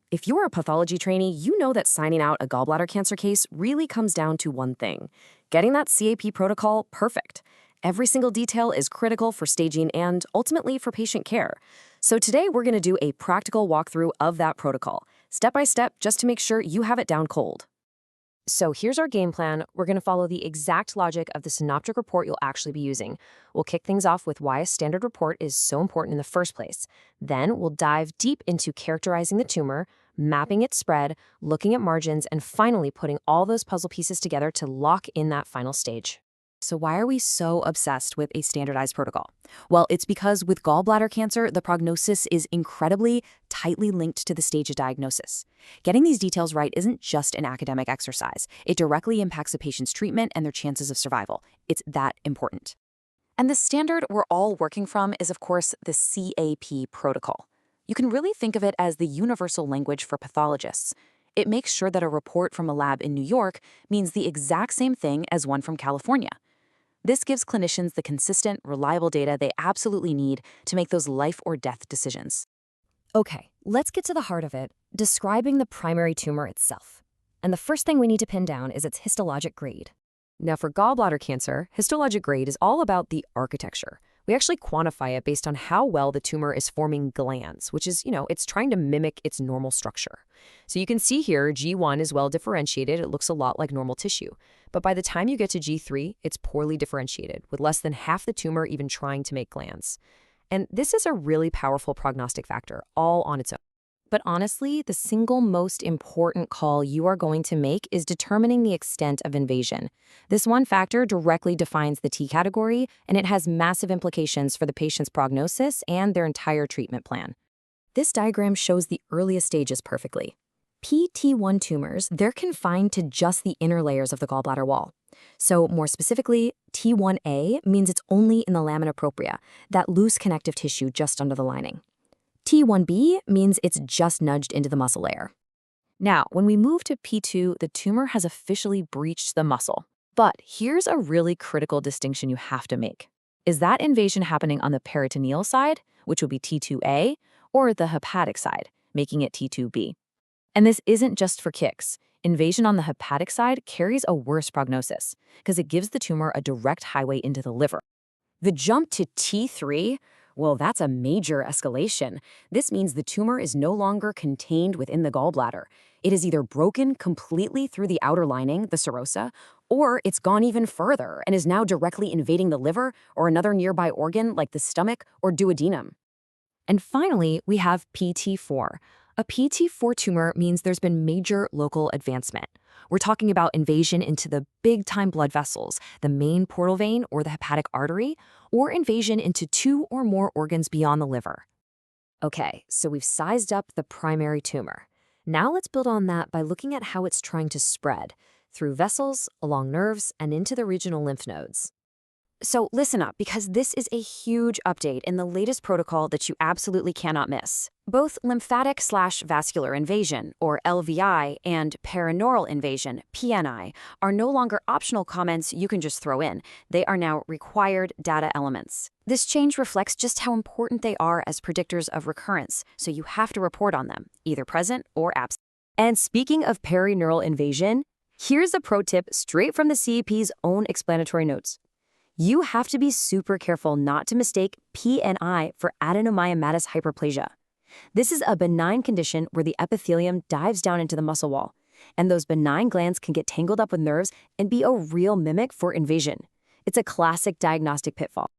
If you're a pathology trainee, you know that signing out a gallbladder cancer case really comes down to one thing: getting that CAP protocol perfect. Every single detail is critical for staging and ultimately for patient care. So today we're going to do a practical walkthrough of that protocol, step by step, just to make sure you have it down cold. So here's our game plan. We're going to follow the exact logic of the synoptic report you'll actually be using. We'll kick things off with why a standard report is so important in the first place. Then we'll dive deep into characterizing the tumor, mapping its spread, looking at margins, and finally putting all those puzzle pieces together to lock in that final stage. So why are we so obsessed with a standardized protocol? Well, it's because with gallbladder cancer, the prognosis is incredibly tightly linked to the stage of diagnosis. Getting these details right isn't just an academic exercise. It directly impacts a patient's treatment and their chances of survival. It's that important. And the standard we're all working from is, of course, the CAP protocol. You can really think of it as the universal language for pathologists. It makes sure that a report from a lab in New York means the exact same thing as one from California. This gives clinicians the consistent, reliable data they absolutely need to make those life or death decisions. Okay, let's get to the heart of it, describing the primary tumor itself. And the first thing we need to pin down is its histologic grade. Now, for gallbladder cancer, histologic grade is all about the architecture. We actually quantify it based on how well the tumor is forming glands, which is, it's trying to mimic its normal structure. So you can see here, G1 is well differentiated. It looks a lot like normal tissue. But by the time you get to G3, it's poorly differentiated, with less than half the tumor even trying to make glands. And this is a really powerful prognostic factor, all on its own. But honestly, the single most important call you are going to make is determining the extent of invasion. This one factor directly defines the T category, and it has massive implications for the patient's prognosis and their entire treatment plan. This diagram shows the earliest stages perfectly. PT1 tumors, they're confined to just the inner layers of the gallbladder wall. So more specifically, T1A means it's only in the lamina propria, that loose connective tissue just under the lining. T1B means it's just nudged into the muscle layer. Now, when we move to P2, the tumor has officially breached the muscle. But here's a really critical distinction you have to make. Is that invasion happening on the peritoneal side, which would be T2A, or the hepatic side, making it T2B? And this isn't just for kicks. Invasion on the hepatic side carries a worse prognosis because it gives the tumor a direct highway into the liver. The jump to T3, well, that's a major escalation. This means the tumor is no longer contained within the gallbladder. It is either broken completely through the outer lining, the serosa, or it's gone even further and is now directly invading the liver or another nearby organ like the stomach or duodenum. And finally, we have PT4. A PT4 tumor means there's been major local advancement. We're talking about invasion into the big-time blood vessels, the main portal vein or the hepatic artery, or invasion into two or more organs beyond the liver. Okay, so we've sized up the primary tumor. Now let's build on that by looking at how it's trying to spread through vessels, along nerves, and into the regional lymph nodes. So listen up, because this is a huge update in the latest protocol that you absolutely cannot miss. Both lymphatic/vascular invasion, or LVI, and perineural invasion, PNI, are no longer optional comments you can just throw in. They are now required data elements. This change reflects just how important they are as predictors of recurrence, so you have to report on them, either present or absent. And speaking of perineural invasion, here's a pro tip straight from the CAP's own explanatory notes. You have to be super careful not to mistake PNI for adenomyomatous hyperplasia. This is a benign condition where the epithelium dives down into the muscle wall, and those benign glands can get tangled up with nerves and be a real mimic for invasion. It's a classic diagnostic pitfall.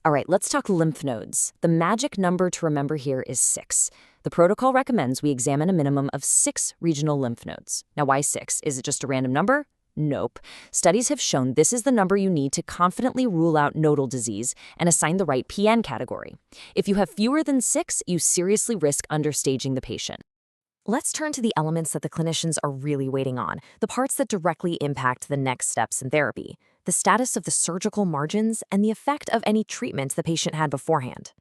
All right, let's talk lymph nodes. The magic number to remember here is 6. The protocol recommends we examine a minimum of 6 regional lymph nodes. Now, why 6? Is it just a random number? Nope. Studies have shown this is the number you need to confidently rule out nodal disease and assign the right PN category. If you have fewer than 6, you seriously risk understaging the patient. Let's turn to the elements that the clinicians are really waiting on, the parts that directly impact the next steps in therapy, the status of the surgical margins, and the effect of any treatments the patient had beforehand.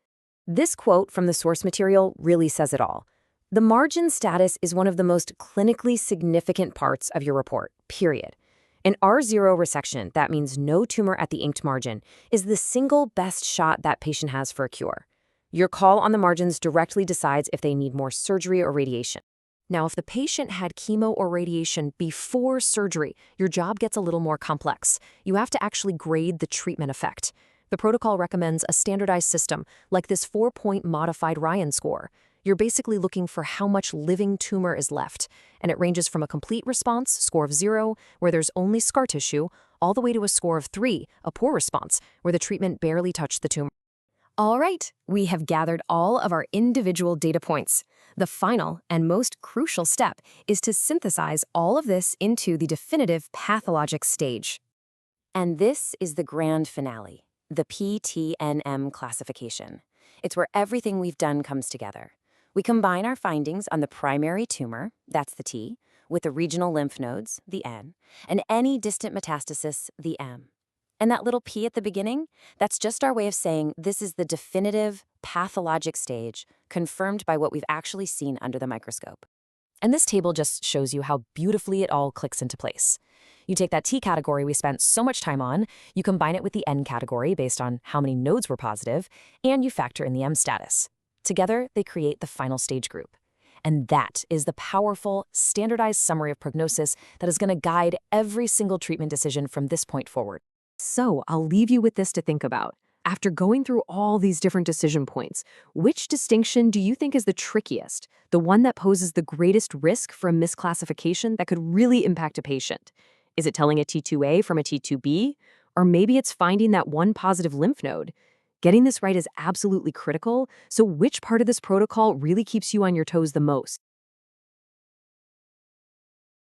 This quote from the source material really says it all. The margin status is one of the most clinically significant parts of your report, period. In R0 resection, that means no tumor at the inked margin, is the single best shot that patient has for a cure. Your call on the margins directly decides if they need more surgery or radiation. Now, if the patient had chemo or radiation before surgery, your job gets a little more complex. You have to actually grade the treatment effect. The protocol recommends a standardized system, like this 4-point modified Ryan score. You're basically looking for how much living tumor is left, and it ranges from a complete response, score of 0, where there's only scar tissue, all the way to a score of 3, a poor response, where the treatment barely touched the tumor. All right, we have gathered all of our individual data points. The final and most crucial step is to synthesize all of this into the definitive pathologic stage. And this is the grand finale, the PTNM classification. It's where everything we've done comes together. We combine our findings on the primary tumor, that's the T, with the regional lymph nodes, the N, and any distant metastasis, the M. And that little p at the beginning, that's just our way of saying this is the definitive pathologic stage, confirmed by what we've actually seen under the microscope. And this table just shows you how beautifully it all clicks into place. You take that T category we spent so much time on, you combine it with the N category based on how many nodes were positive, and you factor in the M status. Together, they create the final stage group. And that is the powerful, standardized summary of prognosis that is going to guide every single treatment decision from this point forward. So I'll leave you with this to think about. After going through all these different decision points, which distinction do you think is the trickiest? The one that poses the greatest risk for a misclassification that could really impact a patient? Is it telling a T2A from a T2B? Or maybe it's finding that one positive lymph node? Getting this right is absolutely critical, so which part of this protocol really keeps you on your toes the most?